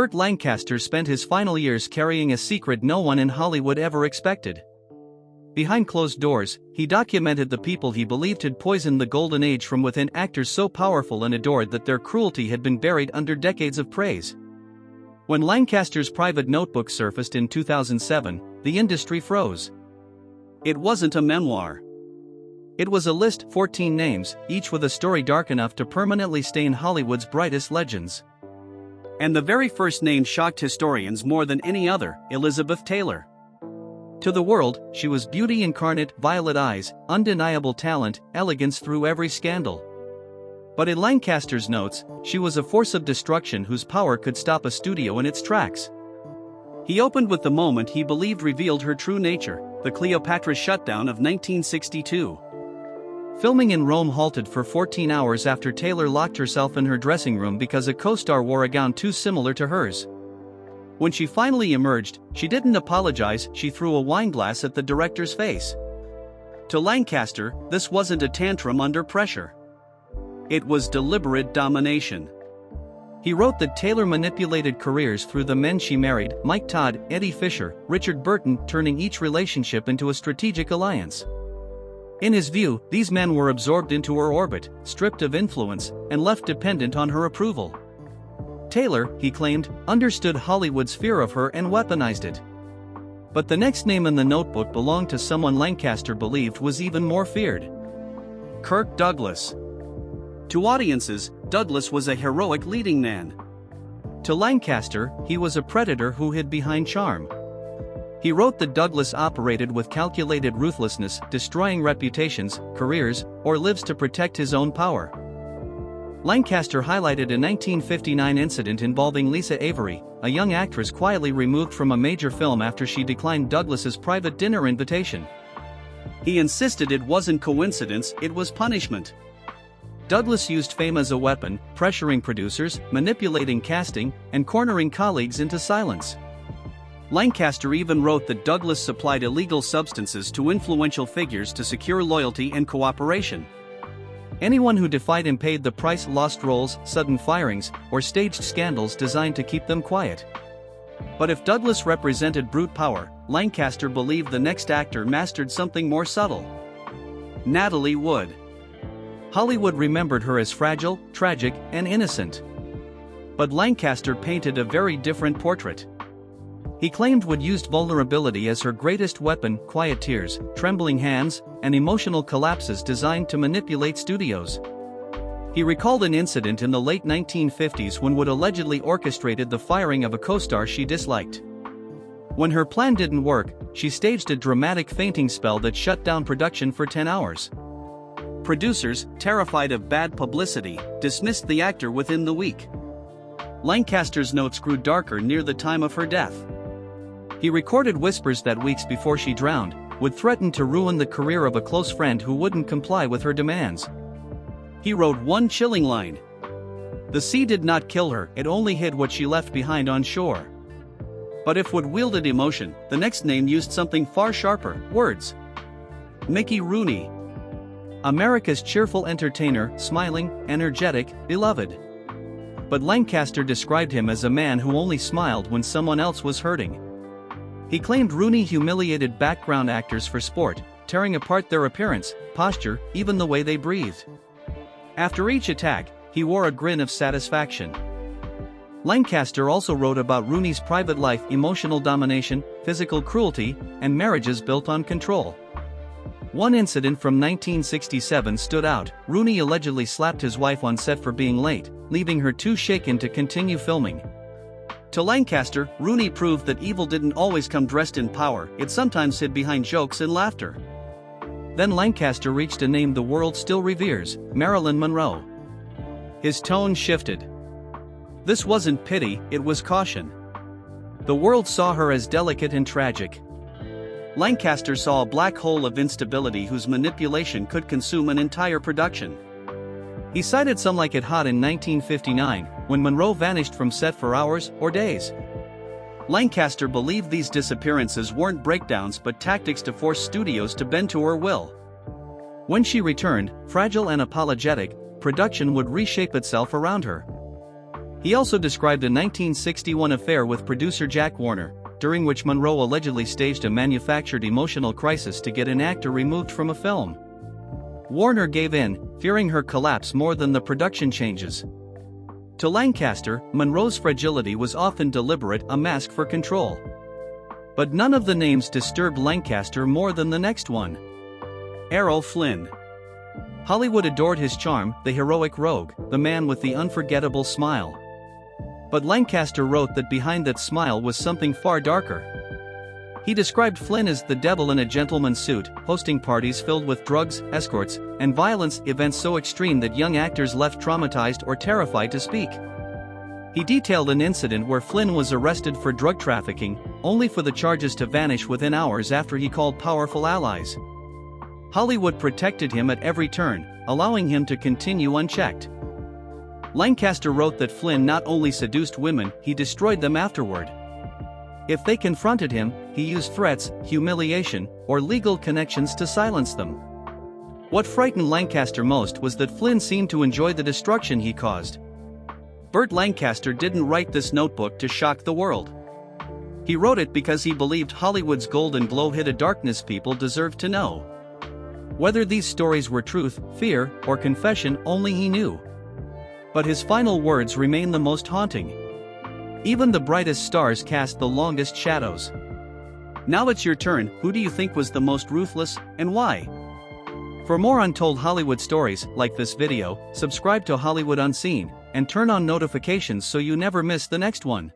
Burt Lancaster spent his final years carrying a secret no one in Hollywood ever expected. Behind closed doors, he documented the people he believed had poisoned the golden age from within, actors so powerful and adored that their cruelty had been buried under decades of praise. When Lancaster's private notebook surfaced in 2007, the industry froze. It wasn't a memoir. It was a list, 14 names, each with a story dark enough to permanently stain Hollywood's brightest legends. And the very first name shocked historians more than any other: Elizabeth Taylor. To the world, she was beauty incarnate, violet eyes, undeniable talent, elegance through every scandal. But in Lancaster's notes, she was a force of destruction whose power could stop a studio in its tracks. He opened with the moment he believed revealed her true nature, the Cleopatra shutdown of 1962. Filming in Rome halted for 14 hours after Taylor locked herself in her dressing room because a co-star wore a gown too similar to hers. When she finally emerged, she didn't apologize, she threw a wine glass at the director's face. To Lancaster, this wasn't a tantrum under pressure. It was deliberate domination. He wrote that Taylor manipulated careers through the men she married: Mike Todd, Eddie Fisher, Richard Burton, turning each relationship into a strategic alliance. In his view, these men were absorbed into her orbit, stripped of influence, and left dependent on her approval. Taylor, he claimed, understood Hollywood's fear of her and weaponized it. But the next name in the notebook belonged to someone Lancaster believed was even more feared: Kirk Douglas. To audiences, Douglas was a heroic leading man. To Lancaster, he was a predator who hid behind charm. He wrote that Douglas operated with calculated ruthlessness, destroying reputations, careers, or lives to protect his own power. Lancaster highlighted a 1959 incident involving Lisa Avery, a young actress quietly removed from a major film after she declined Douglas's private dinner invitation. He insisted it wasn't coincidence, it was punishment. Douglas used fame as a weapon, pressuring producers, manipulating casting, and cornering colleagues into silence. Lancaster even wrote that Douglas supplied illegal substances to influential figures to secure loyalty and cooperation. Anyone who defied him paid the price: lost roles, sudden firings, or staged scandals designed to keep them quiet. But if Douglas represented brute power, Lancaster believed the next actor mastered something more subtle: Natalie Wood. Hollywood remembered her as fragile, tragic, and innocent. But Lancaster painted a very different portrait. He claimed Wood used vulnerability as her greatest weapon: quiet tears, trembling hands, and emotional collapses designed to manipulate studios. He recalled an incident in the late 1950s when Wood allegedly orchestrated the firing of a co-star she disliked. When her plan didn't work, she staged a dramatic fainting spell that shut down production for 10 hours. Producers, terrified of bad publicity, dismissed the actor within the week. Lancaster's notes grew darker near the time of her death. He recorded whispers that weeks before she drowned would threaten to ruin the career of a close friend who wouldn't comply with her demands. He wrote one chilling line: "The sea did not kill her, it only hid what she left behind on shore." But if Wood wielded emotion, the next name used something far sharper: words. Mickey Rooney. America's cheerful entertainer, smiling, energetic, beloved. But Lancaster described him as a man who only smiled when someone else was hurting. He claimed Rooney humiliated background actors for sport, tearing apart their appearance, posture, even the way they breathed. After each attack, he wore a grin of satisfaction. Lancaster also wrote about Rooney's private life: emotional domination, physical cruelty, and marriages built on control. One incident from 1967 stood out: Rooney allegedly slapped his wife on set for being late, leaving her too shaken to continue filming. To Lancaster, Rooney proved that evil didn't always come dressed in power, it sometimes hid behind jokes and laughter. Then Lancaster reached a name the world still reveres: Marilyn Monroe. His tone shifted. This wasn't pity, it was caution. The world saw her as delicate and tragic. Lancaster saw a black hole of instability whose manipulation could consume an entire production. He cited Some Like It Hot in 1959, when Monroe vanished from set for hours or days. Lancaster believed these disappearances weren't breakdowns but tactics to force studios to bend to her will. When she returned, fragile and apologetic, production would reshape itself around her. He also described a 1961 affair with producer Jack Warner, during which Monroe allegedly staged a manufactured emotional crisis to get an actor removed from a film. Warner gave in, fearing her collapse more than the production changes. To Lancaster, Monroe's fragility was often deliberate, a mask for control. But none of the names disturbed Lancaster more than the next one. Errol Flynn. Hollywood adored his charm, the heroic rogue, the man with the unforgettable smile. But Lancaster wrote that behind that smile was something far darker. He described Flynn as the devil in a gentleman's suit, hosting parties filled with drugs, escorts, and violence, events so extreme that young actors left traumatized or terrified to speak. He detailed an incident where Flynn was arrested for drug trafficking, only for the charges to vanish within hours after he called powerful allies. Hollywood protected him at every turn, allowing him to continue unchecked. Lancaster wrote that Flynn not only seduced women, he destroyed them afterward. If they confronted him, he used threats, humiliation, or legal connections to silence them. What frightened Lancaster most was that Flynn seemed to enjoy the destruction he caused. BURT Lancaster didn't write this notebook to shock the world. He wrote it because he believed Hollywood's golden glow hid a darkness people deserved to know. Whether these stories were truth, fear, or confession, only he knew. But his final words remain the most haunting. Even the brightest stars cast the longest shadows. Now it's your turn. Who do you think was the most ruthless, and why? For more untold Hollywood stories, like this video, subscribe to Hollywood Unseen, and turn on notifications so you never miss the next one.